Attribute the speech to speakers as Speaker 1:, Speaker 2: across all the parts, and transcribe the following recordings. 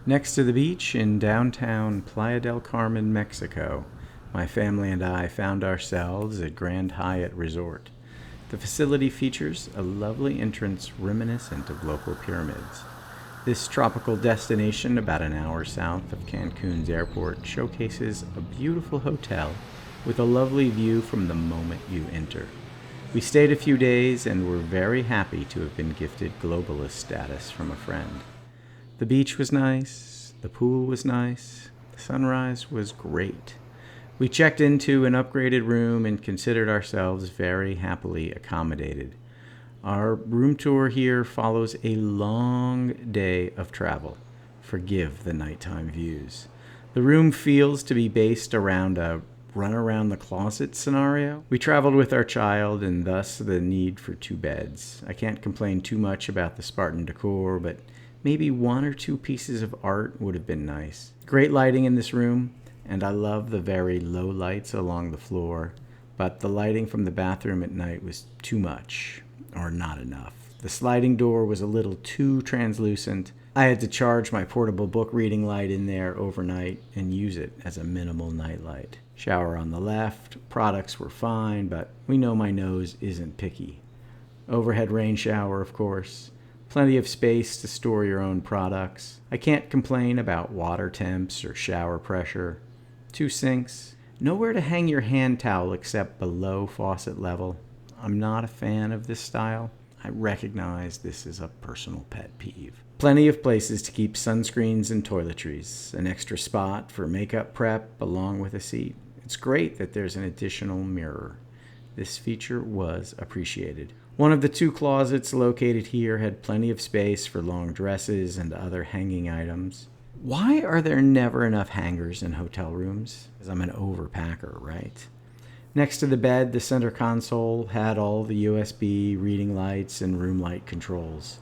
Speaker 1: Next to the beach in downtown Playa del Carmen, Mexico, my family and I found ourselves at Grand Hyatt Resort. The facility features a lovely entrance reminiscent of local pyramids. This tropical destination, about an hour south of Cancun's airport, showcases a beautiful hotel with a lovely view from the moment you enter. We stayed a few days and were very happy to have been gifted globalist status from a friend. The beach was nice, the pool was nice, the sunrise was great. We checked into an upgraded room and considered ourselves very happily accommodated. Our room tour here follows a long day of travel. Forgive the nighttime views. The room feels to be based around a run around the closet scenario. We traveled with our child and thus the need for 2 beds. I can't complain too much about the Spartan decor, but maybe 1 or 2 pieces of art would have been nice. Great lighting in this room, and I love the very low lights along the floor, but the lighting from the bathroom at night was too much, or not enough. The sliding door was a little too translucent. I had to charge my portable book reading light in there overnight and use it as a minimal nightlight. Shower on the left, products were fine, but we know my nose isn't picky. Overhead rain shower, of course. Plenty of space to store your own products. I can't complain about water temps or shower pressure. 2 sinks. Nowhere to hang your hand towel except below faucet level. I'm not a fan of this style. I recognize this is a personal pet peeve. Plenty of places to keep sunscreens and toiletries. An extra spot for makeup prep along with a seat. It's great that there's an additional mirror. This feature was appreciated. One of the 2 closets located here had plenty of space for long dresses and other hanging items. Why are there never enough hangers in hotel rooms? Because I'm an overpacker, right? Next to the bed, the center console had all the USB reading lights and room light controls.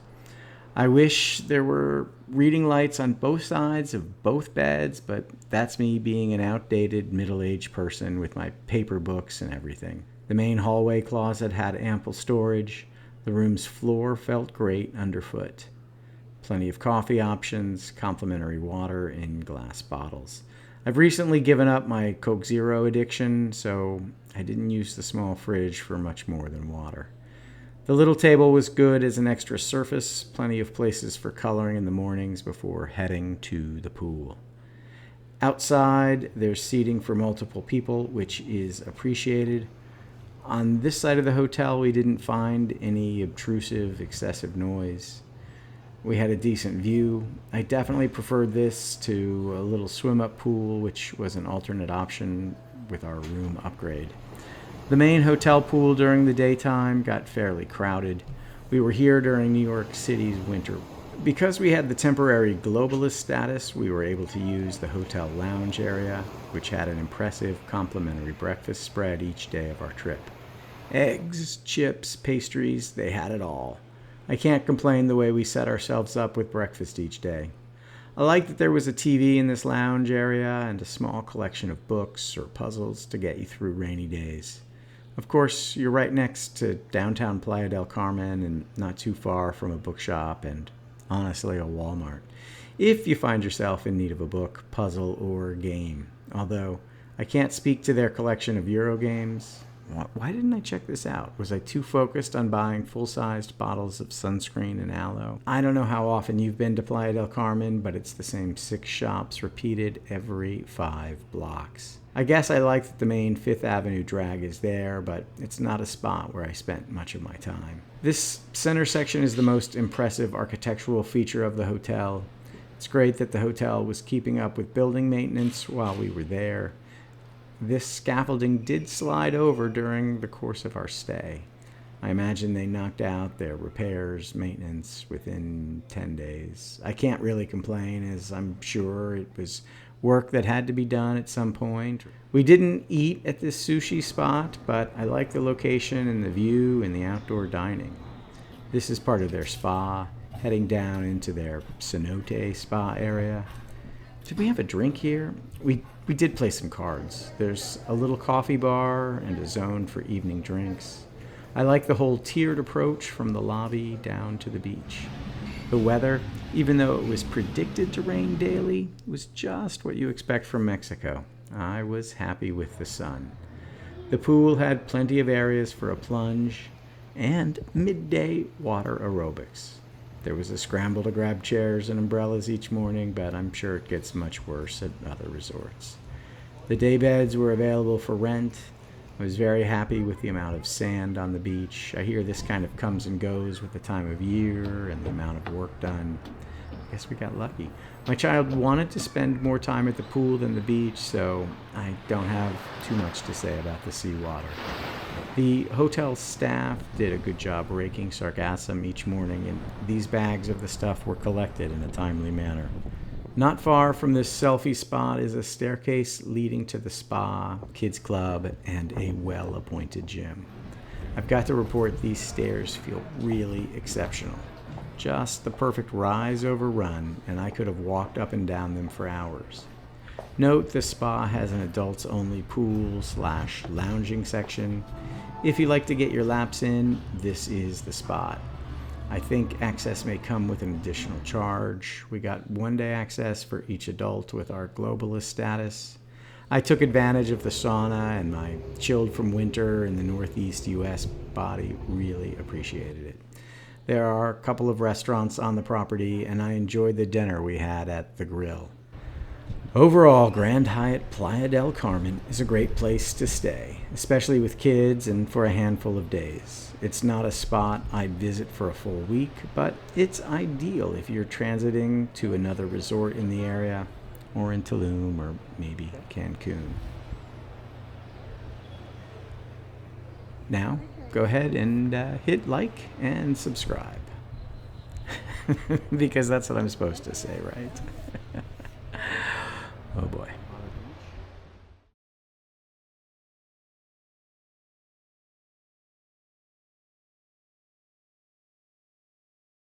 Speaker 1: I wish there were reading lights on both sides of both beds, but that's me being an outdated middle-aged person with my paper books and everything. The main hallway closet had ample storage. The room's floor felt great underfoot. Plenty of coffee options, complimentary water in glass bottles. I've recently given up my Coke Zero addiction, so I didn't use the small fridge for much more than water. The little table was good as an extra surface, plenty of places for coloring in the mornings before heading to the pool. Outside, there's seating for multiple people, which is appreciated. On this side of the hotel, we didn't find any obtrusive, excessive noise. We had a decent view. I definitely preferred this to a little swim-up pool, which was an alternate option with our room upgrade. The main hotel pool during the daytime got fairly crowded. We were here during New York City's winter. Because we had the temporary globalist status, we were able to use the hotel lounge area, which had an impressive complimentary breakfast spread each day of our trip. Eggs, chips, pastries, they had it all. I can't complain the way we set ourselves up with breakfast each day. I like that there was a TV in this lounge area and a small collection of books or puzzles to get you through rainy days. Of course, you're right next to downtown Playa del Carmen and not too far from a bookshop and, honestly, a Walmart, if you find yourself in need of a book, puzzle, or game. Although, I can't speak to their collection of Eurogames. Why didn't I check this out? Was I too focused on buying full-sized bottles of sunscreen and aloe? I don't know how often you've been to Playa del Carmen, but it's the same 6 shops repeated every 5 blocks. I guess I like that the main 5th Avenue drag is there, but it's not a spot where I spent much of my time. This center section is the most impressive architectural feature of the hotel. It's great that the hotel was keeping up with building maintenance while we were there. This scaffolding did slide over during the course of our stay. I imagine they knocked out their repairs, maintenance within 10 days. I can't really complain, as I'm sure it was work that had to be done at some point. We didn't eat at this sushi spot, but I like the location and the view and the outdoor dining. This is part of their spa, heading down into their cenote spa area. Did we have a drink here? We did play some cards. There's a little coffee bar and a zone for evening drinks. I like the whole tiered approach from the lobby down to the beach. The weather, Even though it was predicted to rain daily, it was just what you expect from Mexico. I was happy with the sun. The pool had plenty of areas for a plunge and midday water aerobics. There was a scramble to grab chairs and umbrellas each morning, but I'm sure it gets much worse at other resorts. The day beds were available for rent. I was very happy with the amount of sand on the beach. I hear this kind of comes and goes with the time of year and the amount of work done. I guess we got lucky. My child wanted to spend more time at the pool than the beach, so I don't have too much to say about the seawater. The hotel staff did a good job raking sargassum each morning, and these bags of the stuff were collected in a timely manner. Not far from this selfie spot is a staircase leading to the spa, kids club, and a well-appointed gym. I've got to report these stairs feel really exceptional. Just the perfect rise over run, and I could have walked up and down them for hours. Note the spa has an adults-only pool/lounging section. If you like to get your laps in, this is the spot. I think access may come with an additional charge. We got one-day access for each adult with our globalist status. I took advantage of the sauna, and my chilled from winter in the Northeast U.S. body really appreciated it. There are a couple of restaurants on the property, and I enjoyed the dinner we had at the grill. Overall, Grand Hyatt Playa del Carmen is a great place to stay, especially with kids and for a handful of days. It's not a spot I'd visit for a full week, but it's ideal if you're transiting to another resort in the area, or in Tulum, or maybe Cancun. Now, go ahead and hit like and subscribe. Because that's what I'm supposed to say, right?